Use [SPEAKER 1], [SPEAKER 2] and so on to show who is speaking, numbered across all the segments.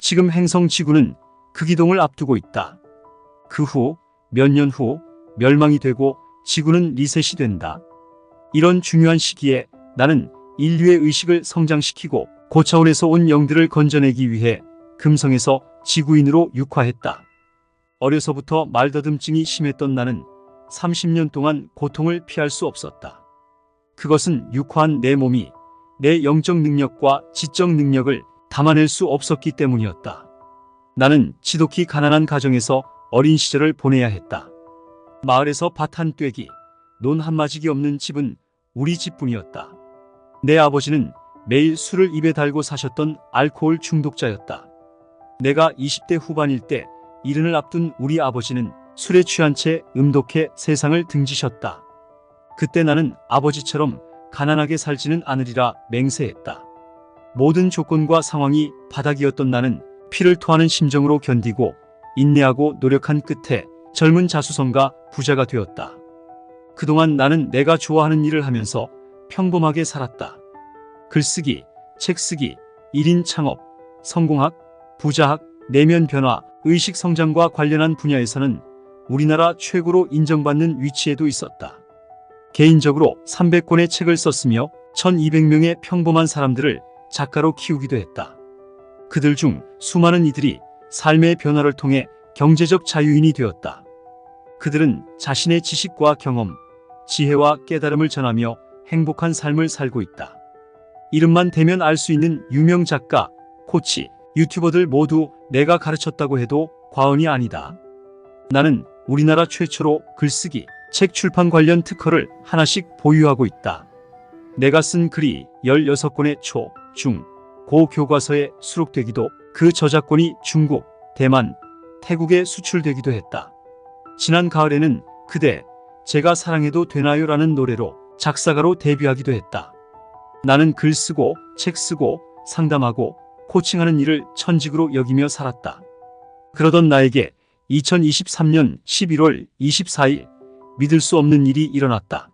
[SPEAKER 1] 지금 행성 지구는 극이동을 앞두고 있다. 그 후, 몇 년 후 멸망이 되고 지구는 리셋이 된다. 이런 중요한 시기에 나는 인류의 의식을 성장시키고 고차원에서 온 영들을 건져내기 위해 금성에서 지구인으로 육화했다. 어려서부터 말더듬증이 심했던 나는 30년 동안 고통을 피할 수 없었다. 그것은 육화한 내 몸이 내 영적 능력과 지적 능력을 담아낼 수 없었기 때문이었다. 나는 지독히 가난한 가정에서 어린 시절을 보내야 했다. 마을에서 밭 한 떼기, 논 한 마지기 없는 집은 우리 집뿐이었다. 내 아버지는 매일 술을 입에 달고 사셨던 알코올 중독자였다. 내가 20대 후반일 때 이른을 앞둔 우리 아버지는 술에 취한 채 음독해 세상을 등지셨다. 그때 나는 아버지처럼 가난하게 살지는 않으리라 맹세했다. 모든 조건과 상황이 바닥이었던 나는 피를 토하는 심정으로 견디고 인내하고 노력한 끝에 젊은 자수성가 부자가 되었다. 그동안 나는 내가 좋아하는 일을 하면서 평범하게 살았다. 글쓰기, 책쓰기, 1인 창업, 성공학, 부자학, 내면 변화, 의식 성장과 관련한 분야에서는 우리나라 최고로 인정받는 위치에도 있었다. 개인적으로 300권의 책을 썼으며 1200명의 평범한 사람들을 작가로 키우기도 했다. 그들 중 수많은 이들이 삶의 변화를 통해 경제적 자유인이 되었다. 그들은 자신의 지식과 경험, 지혜와 깨달음을 전하며 행복한 삶을 살고 있다. 이름만 대면 알 수 있는 유명 작가, 코치, 유튜버들 모두 내가 가르쳤다고 해도 과언이 아니다. 나는 우리나라 최초로 글쓰기, 책 출판 관련 특허를 하나씩 보유하고 있다. 내가 쓴 글이 16권의 초, 중, 고 교과서에 수록되기도 그 저작권이 중국, 대만, 태국에 수출되기도 했다. 지난 가을에는 그대, 제가 사랑해도 되나요? 라는 노래로 작사가로 데뷔하기도 했다. 나는 글 쓰고 책 쓰고 상담하고 코칭하는 일을 천직으로 여기며 살았다. 그러던 나에게 2023년 11월 24일 믿을 수 없는 일이 일어났다.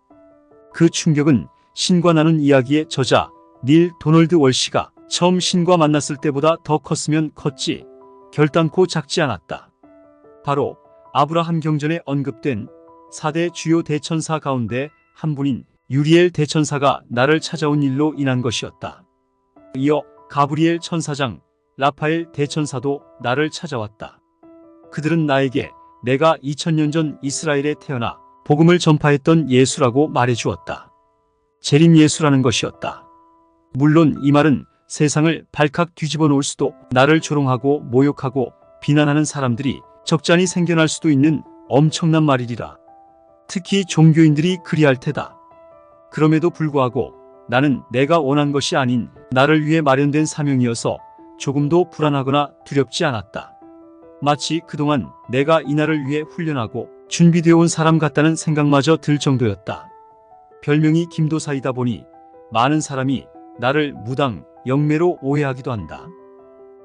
[SPEAKER 1] 그 충격은 신과 나눈 이야기의 저자 닐 도널드 월시가 처음 신과 만났을 때보다 더 컸으면 컸지 결단코 작지 않았다. 바로 아브라함 경전에 언급된 4대 주요 대천사 가운데 한 분인 유리엘 대천사가 나를 찾아온 일로 인한 것이었다. 이어 가브리엘 천사장, 라파엘 대천사도 나를 찾아왔다. 그들은 나에게 내가 2000년 전 이스라엘에 태어나 복음을 전파했던 예수라고 말해주었다. 재림 예수라는 것이었다. 물론 이 말은 세상을 발칵 뒤집어 놓을 수도 나를 조롱하고 모욕하고 비난하는 사람들이 적잖이 생겨날 수도 있는 엄청난 말이리라. 특히 종교인들이 그리할 테다. 그럼에도 불구하고 나는 내가 원한 것이 아닌 나를 위해 마련된 사명이어서 조금도 불안하거나 두렵지 않았다. 마치 그동안 내가 이날을 위해 훈련하고 준비되어 온 사람 같다는 생각마저 들 정도였다. 별명이 김도사이다 보니 많은 사람이 나를 무당, 영매로 오해하기도 한다.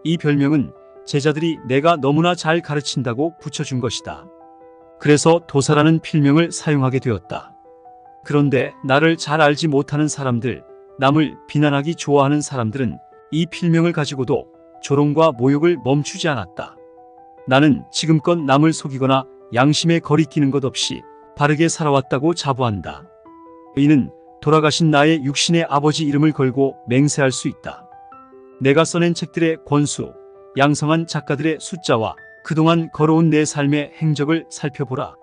[SPEAKER 1] 이 별명은 제자들이 내가 너무나 잘 가르친다고 붙여준 것이다. 그래서 도사라는 필명을 사용하게 되었다. 그런데 나를 잘 알지 못하는 사람들, 남을 비난하기 좋아하는 사람들은 이 필명을 가지고도 조롱과 모욕을 멈추지 않았다. 나는 지금껏 남을 속이거나 양심에 거리끼는 것 없이 바르게 살아왔다고 자부한다. 이는 돌아가신 나의 육신의 아버지 이름을 걸고 맹세할 수 있다. 내가 써낸 책들의 권수, 양성한 작가들의 숫자와 그동안 걸어온 내 삶의 행적을 살펴보라.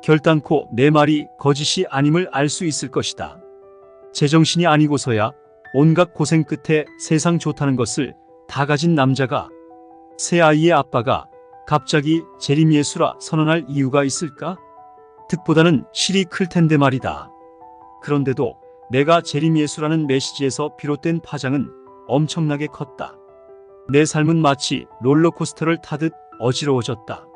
[SPEAKER 1] 결단코 내 말이 거짓이 아님을 알 수 있을 것이다. 제정신이 아니고서야 온갖 고생 끝에 세상 좋다는 것을 다 가진 남자가, 새 아이의 아빠가 갑자기 재림 예수라 선언할 이유가 있을까? 득보다는 실이 클 텐데 말이다. 그런데도 내가 재림 예수라는 메시지에서 비롯된 파장은 엄청나게 컸다. 내 삶은 마치 롤러코스터를 타듯 어지러워졌다.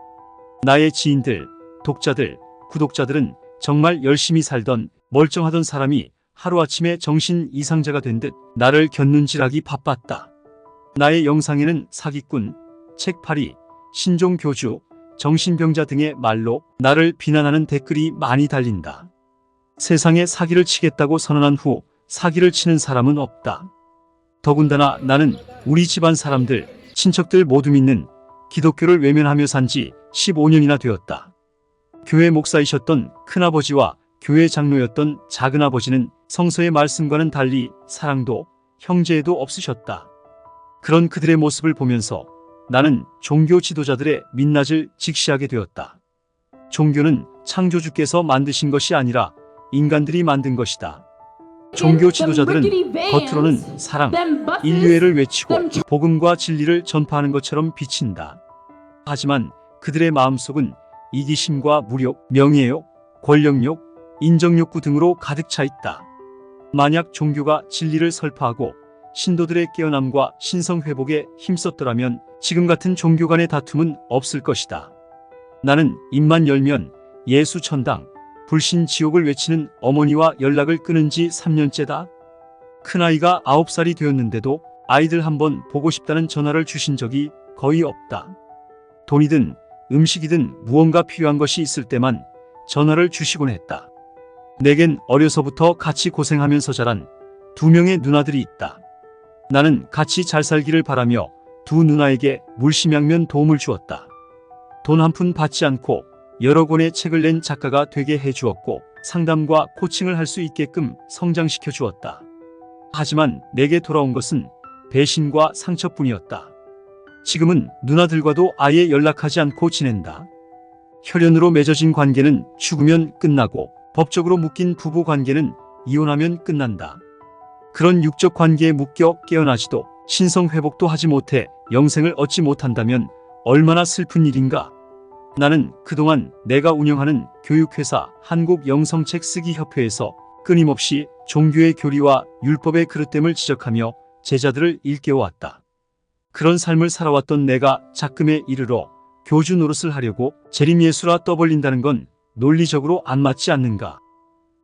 [SPEAKER 1] 나의 지인들, 독자들, 구독자들은 정말 열심히 살던 멀쩡하던 사람이 하루아침에 정신 이상자가 된 듯 나를 곁눈질하기 바빴다. 나의 영상에는 사기꾼, 책팔이, 신종교주, 정신병자 등의 말로 나를 비난하는 댓글이 많이 달린다. 세상에 사기를 치겠다고 선언한 후 사기를 치는 사람은 없다. 더군다나 나는 우리 집안 사람들, 친척들 모두 믿는 기독교를 외면하며 산 지 15년이나 되었다. 교회 목사이셨던 큰아버지와 교회 장로였던 작은아버지는 성서의 말씀과는 달리 사랑도 형제에도 없으셨다. 그런 그들의 모습을 보면서 나는 종교 지도자들의 민낯을 직시하게 되었다. 종교는 창조주께서 만드신 것이 아니라 인간들이 만든 것이다. 종교 지도자들은 겉으로는 사랑, 인류애를 외치고 복음과 진리를 전파하는 것처럼 비친다. 하지만 그들의 마음속은 이기심과 무력, 명예욕, 권력욕, 인정욕구 등으로 가득 차 있다. 만약 종교가 진리를 설파하고 신도들의 깨어남과 신성회복에 힘썼더라면 지금 같은 종교 간의 다툼은 없을 것이다. 나는 입만 열면 예수 천당, 불신 지옥을 외치는 어머니와 연락을 끊은 지 3년째다. 큰아이가 9살이 되었는데도 아이들 한번 보고 싶다는 전화를 주신 적이 거의 없다. 돈이든 음식이든 무언가 필요한 것이 있을 때만 전화를 주시곤 했다. 내겐 어려서부터 같이 고생하면서 자란 2명의 누나들이 있다. 나는 같이 잘 살기를 바라며 두 누나에게 물심양면 도움을 주었다. 돈 한 푼 받지 않고 여러 권의 책을 낸 작가가 되게 해주었고 상담과 코칭을 할 수 있게끔 성장시켜 주었다. 하지만 내게 돌아온 것은 배신과 상처뿐이었다. 지금은 누나들과도 아예 연락하지 않고 지낸다. 혈연으로 맺어진 관계는 죽으면 끝나고 법적으로 묶인 부부 관계는 이혼하면 끝난다. 그런 육적 관계에 묶여 깨어나지도 신성회복도 하지 못해 영생을 얻지 못한다면 얼마나 슬픈 일인가. 나는 그동안 내가 운영하는 교육회사 한국영성책쓰기협회에서 끊임없이 종교의 교리와 율법의 그릇됨을 지적하며 제자들을 일깨워왔다. 그런 삶을 살아왔던 내가 작금에 이르러 교주 노릇을 하려고 재림예수라 떠벌린다는 건 논리적으로 안 맞지 않는가.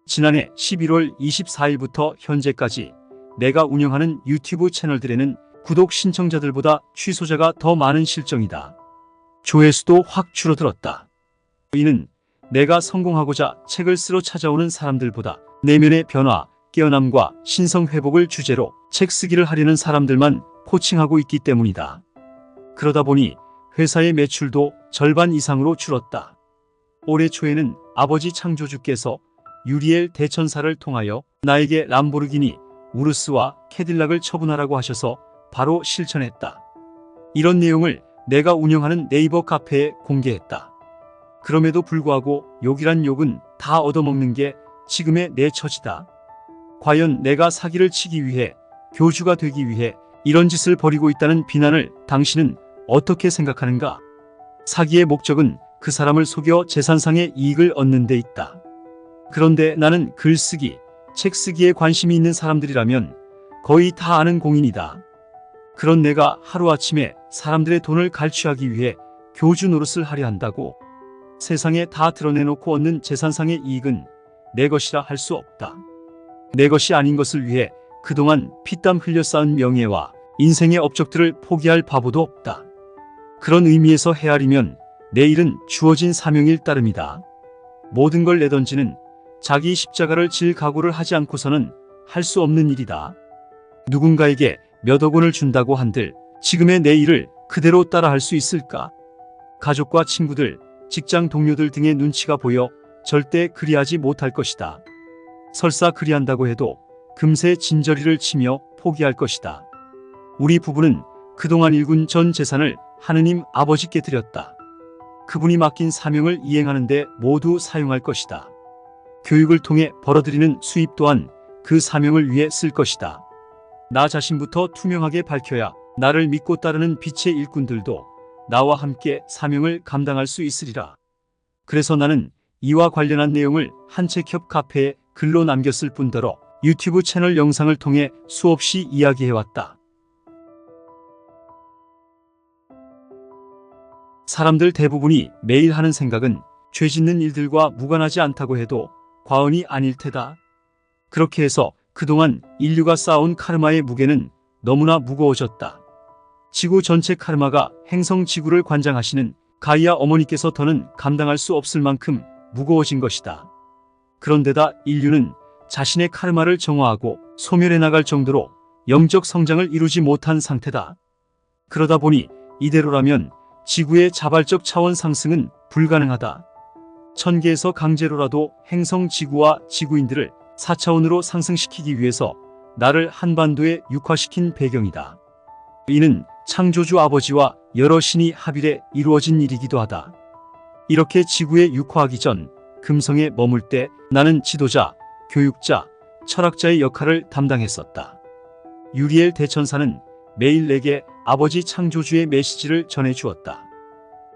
[SPEAKER 1] 지난해 11월 24일부터 현재까지 내가 운영하는 유튜브 채널들에는 구독 신청자들보다 취소자가 더 많은 실정이다. 조회수도 확 줄어들었다. 이는 내가 성공하고자 책을 쓰러 찾아오는 사람들보다 내면의 변화, 깨어남과 신성회복을 주제로 책 쓰기를 하려는 사람들만 코칭하고 있기 때문이다. 그러다 보니 회사의 매출도 절반 이상으로 줄었다. 올해 초에는 아버지 창조주께서 유리엘 대천사를 통하여 나에게 람보르기니, 우르스와 캐딜락을 처분하라고 하셔서 바로 실천했다. 이런 내용을 내가 운영하는 네이버 카페에 공개했다. 그럼에도 불구하고 욕이란 욕은 다 얻어먹는 게 지금의 내 처지다. 과연 내가 사기를 치기 위해, 교주가 되기 위해 이런 짓을 벌이고 있다는 비난을 당신은 어떻게 생각하는가? 사기의 목적은 그 사람을 속여 재산상의 이익을 얻는 데 있다. 그런데 나는 글쓰기, 책 쓰기에 관심이 있는 사람들이라면 거의 다 아는 공인이다. 그런 내가 하루아침에 사람들의 돈을 갈취하기 위해 교주 노릇을 하려 한다고? 세상에 다 드러내놓고 얻는 재산상의 이익은 내 것이라 할 수 없다. 내 것이 아닌 것을 위해 그동안 피땀 흘려 쌓은 명예와 인생의 업적들을 포기할 바보도 없다. 그런 의미에서 헤아리면 내 일은 주어진 사명일 따름이다. 모든 걸 내던지는 자기 십자가를 질 각오를 하지 않고서는 할 수 없는 일이다. 누군가에게 몇억 원을 준다고 한들 지금의 내 일을 그대로 따라 할 수 있을까? 가족과 친구들, 직장 동료들 등의 눈치가 보여 절대 그리하지 못할 것이다. 설사 그리한다고 해도 금세 진저리를 치며 포기할 것이다. 우리 부부는 그동안 일군 전 재산을 하느님 아버지께 드렸다. 그분이 맡긴 사명을 이행하는 데 모두 사용할 것이다. 교육을 통해 벌어들이는 수입 또한 그 사명을 위해 쓸 것이다. 나 자신부터 투명하게 밝혀야 나를 믿고 따르는 빛의 일꾼들도 나와 함께 사명을 감당할 수 있으리라. 그래서 나는 이와 관련한 내용을 한책협 카페에 글로 남겼을 뿐더러 유튜브 채널 영상을 통해 수없이 이야기해왔다. 사람들 대부분이 매일 하는 생각은 죄 짓는 일들과 무관하지 않다고 해도 과언이 아닐 테다. 그렇게 해서 그동안 인류가 쌓아온 카르마의 무게는 너무나 무거워졌다. 지구 전체 카르마가 행성 지구를 관장하시는 가이아 어머니께서 더는 감당할 수 없을 만큼 무거워진 것이다. 그런데다 인류는 자신의 카르마를 정화하고 소멸해 나갈 정도로 영적 성장을 이루지 못한 상태다. 그러다 보니 이대로라면 지구의 자발적 차원 상승은 불가능하다. 천계에서 강제로라도 행성 지구와 지구인들을 4차원으로 상승시키기 위해서 나를 한반도에 육화시킨 배경이다. 이는 창조주 아버지와 여러 신이 합일해 이루어진 일이기도 하다. 이렇게 지구에 육화하기 전 금성에 머물 때 나는 지도자, 교육자, 철학자의 역할을 담당했었다. 유리엘 대천사는 매일 내게 아버지 창조주의 메시지를 전해주었다.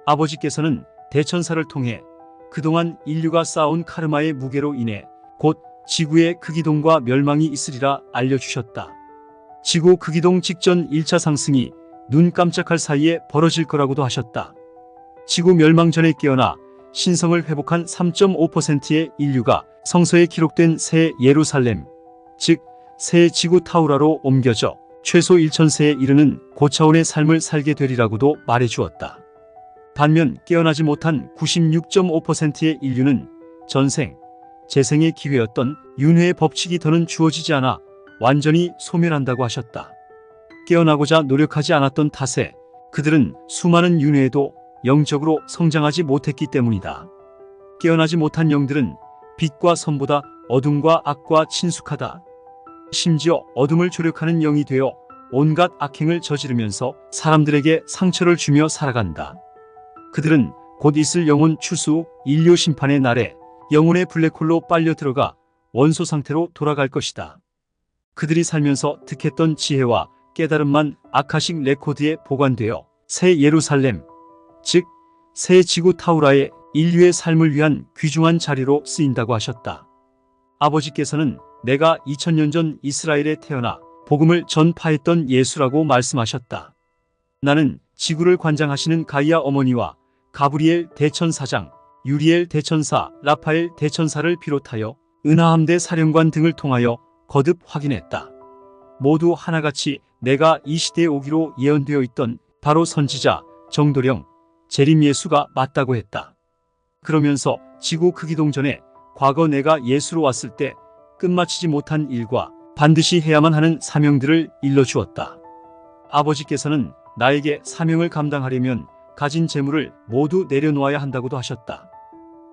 [SPEAKER 1] 아버지께서는 대천사를 통해 그동안 인류가 쌓아온 카르마의 무게로 인해 곧 지구의 극이동과 멸망이 있으리라 알려주셨다. 지구 극이동 직전 1차 상승이 눈 깜짝할 사이에 벌어질 거라고도 하셨다. 지구 멸망 전에 깨어나 신성을 회복한 3.5%의 인류가 성서에 기록된 새 예루살렘, 즉 새 지구 타우라로 옮겨져 최소 1000세에 이르는 고차원의 삶을 살게 되리라고도 말해주었다. 반면 깨어나지 못한 96.5%의 인류는 전생, 재생의 기회였던 윤회의 법칙이 더는 주어지지 않아 완전히 소멸한다고 하셨다. 깨어나고자 노력하지 않았던 탓에 그들은 수많은 윤회에도 영적으로 성장하지 못했기 때문이다. 깨어나지 못한 영들은 빛과 선보다 어둠과 악과 친숙하다. 심지어 어둠을 조력하는 영이 되어 온갖 악행을 저지르면서 사람들에게 상처를 주며 살아간다. 그들은 곧 있을 영혼 추수, 인류 심판의 날에 영혼의 블랙홀로 빨려 들어가 원소 상태로 돌아갈 것이다. 그들이 살면서 득했던 지혜와 깨달음만 아카식 레코드에 보관되어 새 예루살렘, 즉 새 지구 타우라의 인류의 삶을 위한 귀중한 자리로 쓰인다고 하셨다. 아버지께서는 내가 2000년 전 이스라엘에 태어나 복음을 전파했던 예수라고 말씀하셨다. 나는 지구를 관장하시는 가이아 어머니와 가브리엘 대천사장, 유리엘 대천사, 라파엘 대천사를 비롯하여 은하함대 사령관 등을 통하여 거듭 확인했다. 모두 하나같이 내가 이 시대에 오기로 예언되어 있던 바로 선지자, 정도령, 재림 예수가 맞다고 했다. 그러면서 지구 극이동 전에 과거 내가 예수로 왔을 때 끝마치지 못한 일과 반드시 해야만 하는 사명들을 일러주었다. 아버지께서는 나에게 사명을 감당하려면 가진 재물을 모두 내려놓아야 한다고도 하셨다.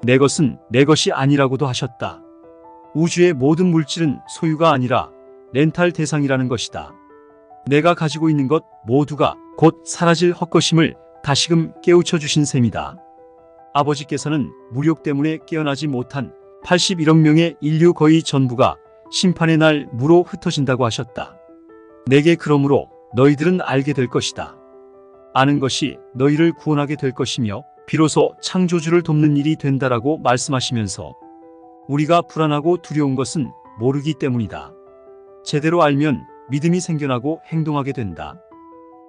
[SPEAKER 1] 내 것은 내 것이 아니라고도 하셨다. 우주의 모든 물질은 소유가 아니라 렌탈 대상이라는 것이다. 내가 가지고 있는 것 모두가 곧 사라질 헛것임을 다시금 깨우쳐 주신 셈이다. 아버지께서는 무력 때문에 깨어나지 못한 81억 명의 인류 거의 전부가 심판의 날 무로 흩어진다고 하셨다. 내게 그러므로 너희들은 알게 될 것이다. 아는 것이 너희를 구원하게 될 것이며 비로소 창조주를 돕는 일이 된다라고 말씀하시면서 우리가 불안하고 두려운 것은 모르기 때문이다. 제대로 알면 믿음이 생겨나고 행동하게 된다.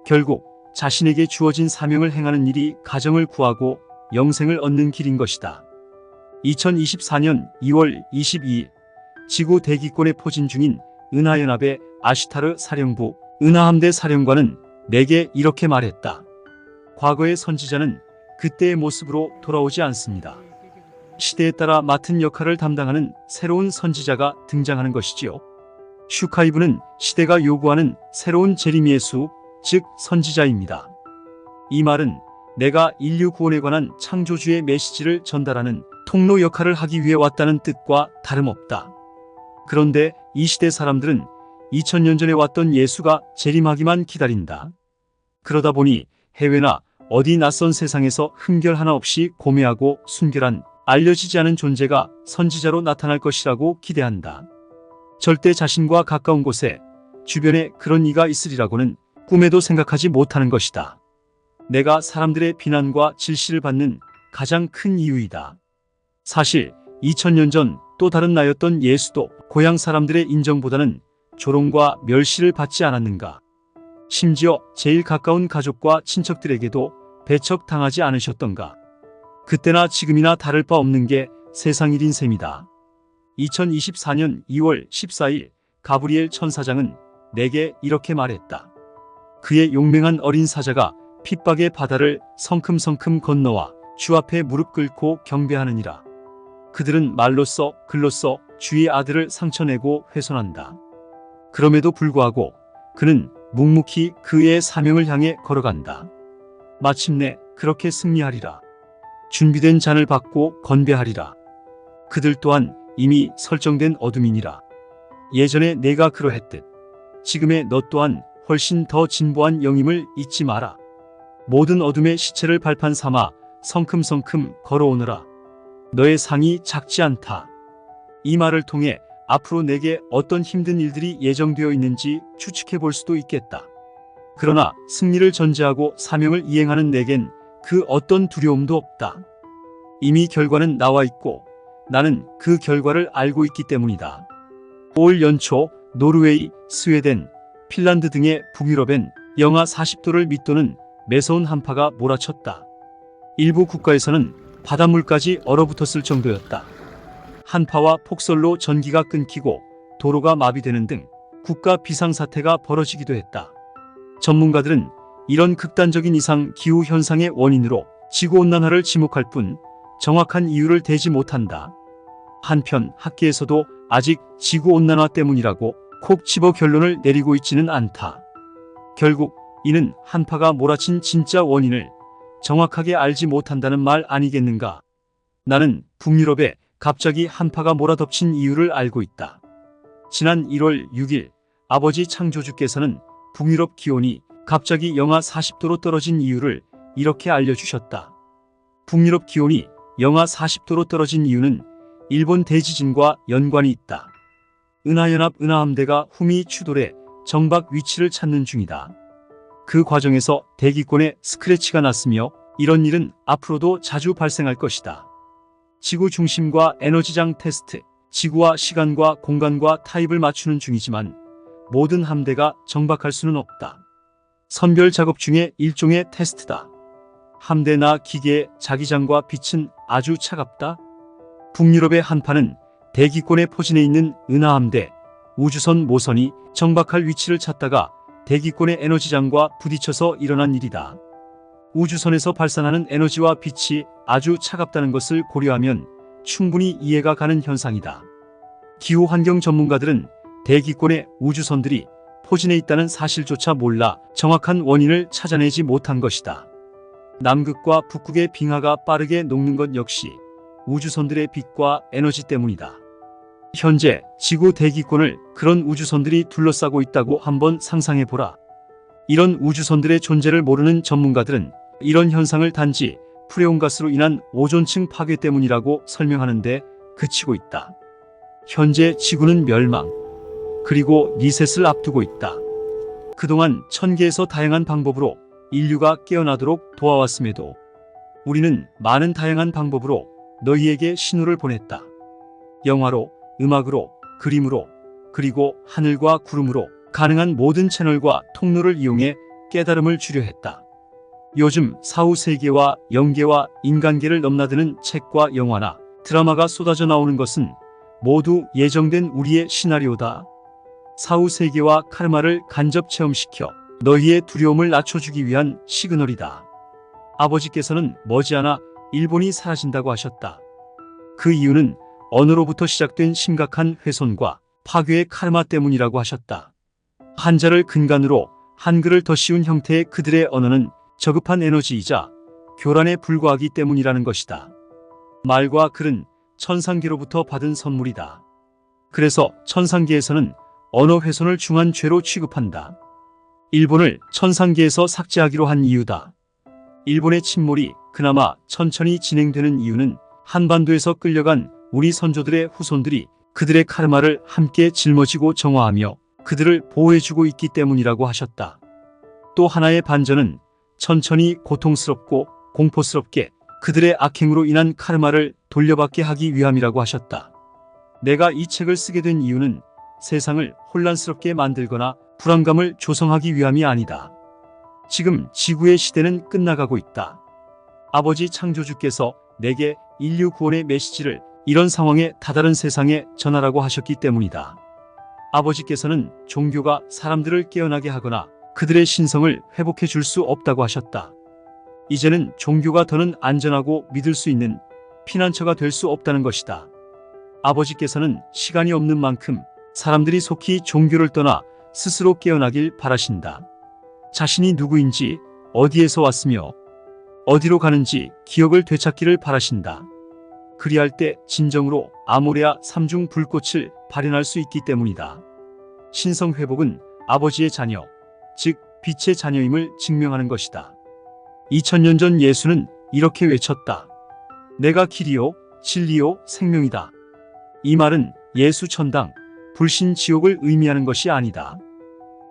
[SPEAKER 1] 결국 자신에게 주어진 사명을 행하는 일이 가정을 구하고 영생을 얻는 길인 것이다. 2024년 2월 22일 지구 대기권에 포진 중인 은하연합의 아슈타르 사령부 은하함대 사령관은 내게 이렇게 말했다. 과거의 선지자는 그때의 모습으로 돌아오지 않습니다. 시대에 따라 맡은 역할을 담당하는 새로운 선지자가 등장하는 것이지요. 슈카이브는 시대가 요구하는 새로운 재림 예수, 즉 선지자입니다. 이 말은 내가 인류 구원에 관한 창조주의 메시지를 전달하는 통로 역할을 하기 위해 왔다는 뜻과 다름없다. 그런데 이 시대 사람들은 2000년 전에 왔던 예수가 재림하기만 기다린다. 그러다 보니 해외나 어디 낯선 세상에서 흠결 하나 없이 고매하고 순결한 알려지지 않은 존재가 선지자로 나타날 것이라고 기대한다. 절대 자신과 가까운 곳에 주변에 그런 이가 있으리라고는 꿈에도 생각하지 못하는 것이다. 내가 사람들의 비난과 질시를 받는 가장 큰 이유이다. 사실 2000년 전 또 다른 나였던 예수도 고향 사람들의 인정보다는 조롱과 멸시를 받지 않았는가. 심지어 제일 가까운 가족과 친척들에게도 배척당하지 않으셨던가. 그때나 지금이나 다를 바 없는 게 세상 일인 셈이다. 2024년 2월 14일 가브리엘 천사장은 내게 이렇게 말했다. 그의 용맹한 어린 사자가 핍박의 바다를 성큼성큼 건너와 주 앞에 무릎 꿇고 경배하느니라. 그들은 말로써 글로써 주의 아들을 상처내고 훼손한다. 그럼에도 불구하고 그는 묵묵히 그의 사명을 향해 걸어간다. 마침내 그렇게 승리하리라. 준비된 잔을 받고 건배하리라. 그들 또한 이미 설정된 어둠이니라. 예전에 내가 그러했듯 지금의 너 또한 훨씬 더 진보한 영임을 잊지 마라. 모든 어둠의 시체를 발판 삼아 성큼성큼 걸어오너라. 너의 상이 작지 않다. 이 말을 통해 앞으로 내게 어떤 힘든 일들이 예정되어 있는지 추측해 볼 수도 있겠다. 그러나 승리를 전제하고 사명을 이행하는 내겐 그 어떤 두려움도 없다. 이미 결과는 나와 있고 나는 그 결과를 알고 있기 때문이다. 올 연초 노르웨이, 스웨덴, 핀란드 등의 북유럽엔 영하 40도를 밑도는 매서운 한파가 몰아쳤다. 일부 국가에서는 바닷물까지 얼어붙었을 정도였다. 한파와 폭설로 전기가 끊기고 도로가 마비되는 등 국가 비상사태가 벌어지기도 했다. 전문가들은 이런 극단적인 이상 기후 현상의 원인으로 지구온난화를 지목할 뿐 정확한 이유를 대지 못한다. 한편 학계에서도 아직 지구온난화 때문이라고 콕 집어 결론을 내리고 있지는 않다. 결국 이는 한파가 몰아친 진짜 원인을 정확하게 알지 못한다는 말 아니겠는가? 나는 북유럽에 갑자기 한파가 몰아덮친 이유를 알고 있다. 지난 1월 6일 아버지 창조주께서는 북유럽 기온이 갑자기 영하 40도로 떨어진 이유를 이렇게 알려주셨다. 북유럽 기온이 영하 40도로 떨어진 이유는 일본 대지진과 연관이 있다. 은하연합 은하함대가 후미 추돌해 정박 위치를 찾는 중이다. 그 과정에서 대기권에 스크래치가 났으며 이런 일은 앞으로도 자주 발생할 것이다. 지구 중심과 에너지장 테스트, 지구와 시간과 공간과 타입을 맞추는 중이지만 모든 함대가 정박할 수는 없다. 선별 작업 중에 일종의 테스트다. 함대나 기계의 자기장과 빛은 아주 차갑다. 북유럽의 한파는 대기권에 포진해 있는 은하함대, 우주선 모선이 정박할 위치를 찾다가 대기권의 에너지장과 부딪혀서 일어난 일이다. 우주선에서 발산하는 에너지와 빛이 아주 차갑다는 것을 고려하면 충분히 이해가 가는 현상이다. 기후환경 전문가들은 대기권의 우주선들이 포진해 있다는 사실조차 몰라 정확한 원인을 찾아내지 못한 것이다. 남극과 북극의 빙하가 빠르게 녹는 것 역시 우주선들의 빛과 에너지 때문이다. 현재 지구 대기권을 그런 우주선들이 둘러싸고 있다고 한번 상상해보라. 이런 우주선들의 존재를 모르는 전문가들은 이런 현상을 단지 프레온가스로 인한 오존층 파괴 때문이라고 설명하는데 그치고 있다. 현재 지구는 멸망, 그리고 리셋을 앞두고 있다. 그동안 천개에서 다양한 방법으로 인류가 깨어나도록 도와왔음에도 우리는 많은 다양한 방법으로 너희에게 신호를 보냈다. 영화로, 음악으로, 그림으로, 그리고 하늘과 구름으로 가능한 모든 채널과 통로를 이용해 깨달음을 주려 했다. 요즘 사후세계와 영계와 인간계를 넘나드는 책과 영화나 드라마가 쏟아져 나오는 것은 모두 예정된 우리의 시나리오다. 사후세계와 카르마를 간접 체험시켜 너희의 두려움을 낮춰주기 위한 시그널이다. 아버지께서는 머지않아 일본이 사라진다고 하셨다. 그 이유는 언어로부터 시작된 심각한 훼손과 파괴의 카르마 때문이라고 하셨다. 한자를 근간으로 한글을 더 쉬운 형태의 그들의 언어는 저급한 에너지이자 교란에 불과하기 때문이라는 것이다. 말과 글은 천상계로부터 받은 선물이다. 그래서 천상계에서는 언어 훼손을 중한 죄로 취급한다. 일본을 천상계에서 삭제하기로 한 이유다. 일본의 침몰이 그나마 천천히 진행되는 이유는 한반도에서 끌려간 우리 선조들의 후손들이 그들의 카르마를 함께 짊어지고 정화하며 그들을 보호해주고 있기 때문이라고 하셨다. 또 하나의 반전은 천천히 고통스럽고 공포스럽게 그들의 악행으로 인한 카르마를 돌려받게 하기 위함이라고 하셨다. 내가 이 책을 쓰게 된 이유는 세상을 혼란스럽게 만들거나 불안감을 조성하기 위함이 아니다. 지금 지구의 시대는 끝나가고 있다. 아버지 창조주께서 내게 인류 구원의 메시지를 이런 상황에 다다른 세상에 전하라고 하셨기 때문이다. 아버지께서는 종교가 사람들을 깨어나게 하거나 그들의 신성을 회복해 줄 수 없다고 하셨다. 이제는 종교가 더는 안전하고 믿을 수 있는 피난처가 될 수 없다는 것이다. 아버지께서는 시간이 없는 만큼 사람들이 속히 종교를 떠나 스스로 깨어나길 바라신다. 자신이 누구인지, 어디에서 왔으며 어디로 가는지 기억을 되찾기를 바라신다. 그리할 때 진정으로 아모레아 삼중 불꽃을 발현할 수 있기 때문이다. 신성회복은 아버지의 자녀, 즉 빛의 자녀임을 증명하는 것이다. 2000년 전 예수는 이렇게 외쳤다. 내가 길이요, 진리요, 생명이다. 이 말은 예수 천당, 불신 지옥을 의미하는 것이 아니다.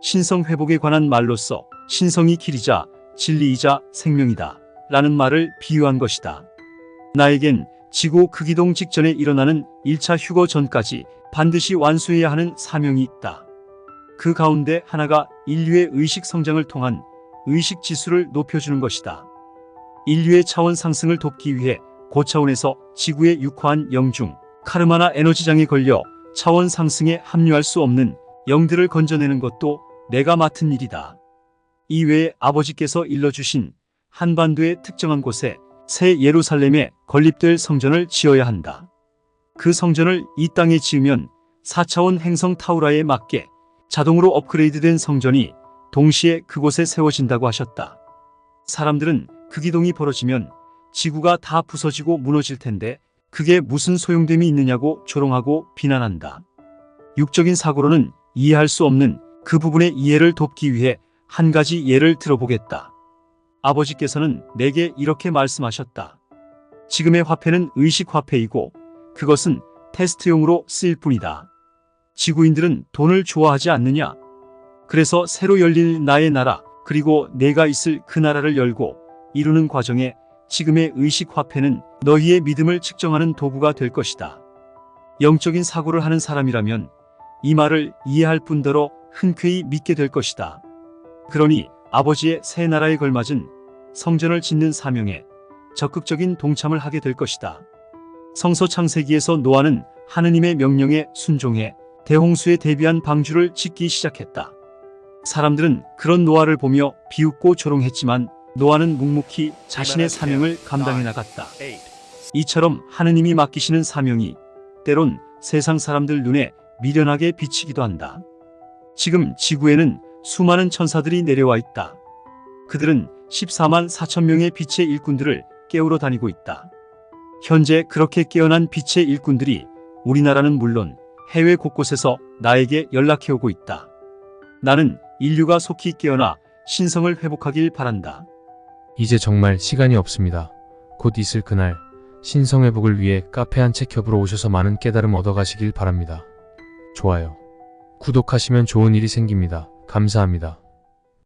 [SPEAKER 1] 신성회복에 관한 말로서 신성이 길이자 진리이자 생명이다 라는 말을 비유한 것이다. 나에겐 지구 극이동 직전에 일어나는 1차 휴거 전까지 반드시 완수해야 하는 사명이 있다. 그 가운데 하나가 인류의 의식 성장을 통한 의식 지수를 높여주는 것이다. 인류의 차원 상승을 돕기 위해 고차원에서 지구에 육화한 영중, 카르마나 에너지장에 걸려 차원 상승에 합류할 수 없는 영들을 건져내는 것도 내가 맡은 일이다. 이외에 아버지께서 일러주신 한반도의 특정한 곳에 새 예루살렘에 건립될 성전을 지어야 한다. 그 성전을 이 땅에 지으면 4차원 행성 타우라에 맞게 자동으로 업그레이드된 성전이 동시에 그곳에 세워진다고 하셨다. 사람들은 극이동이 벌어지면 지구가 다 부서지고 무너질 텐데 그게 무슨 소용됨이 있느냐고 조롱하고 비난한다. 육적인 사고로는 이해할 수 없는 그 부분의 이해를 돕기 위해 한 가지 예를 들어보겠다. 아버지께서는 내게 이렇게 말씀하셨다. 지금의 화폐는 의식화폐이고 그것은 테스트용으로 쓰일 뿐이다. 지구인들은 돈을 좋아하지 않느냐? 그래서 새로 열릴 나의 나라, 그리고 내가 있을 그 나라를 열고 이루는 과정에 지금의 의식화폐는 너희의 믿음을 측정하는 도구가 될 것이다. 영적인 사고를 하는 사람이라면 이 말을 이해할 뿐더러 흔쾌히 믿게 될 것이다. 그러니 아버지의 새 나라에 걸맞은 성전을 짓는 사명에 적극적인 동참을 하게 될 것이다. 성서 창세기에서 노아는 하느님의 명령에 순종해 대홍수에 대비한 방주를 짓기 시작했다. 사람들은 그런 노아를 보며 비웃고 조롱했지만 노아는 묵묵히 자신의 사명을 감당해 나갔다. 이처럼 하느님이 맡기시는 사명이 때론 세상 사람들 눈에 미련하게 비치기도 한다. 지금 지구에는 수많은 천사들이 내려와 있다. 그들은 14만 4천 명의 빛의 일꾼들을 깨우러 다니고 있다. 현재 그렇게 깨어난 빛의 일꾼들이 우리나라는 물론 해외 곳곳에서 나에게 연락해오고 있다. 나는 인류가 속히 깨어나 신성을 회복하길 바란다.
[SPEAKER 2] 이제 정말 시간이 없습니다. 곧 있을 그날 신성회복을 위해 카페 한 책 협으로 오셔서 많은 깨달음 얻어가시길 바랍니다. 좋아요, 구독하시면 좋은 일이 생깁니다. 감사합니다.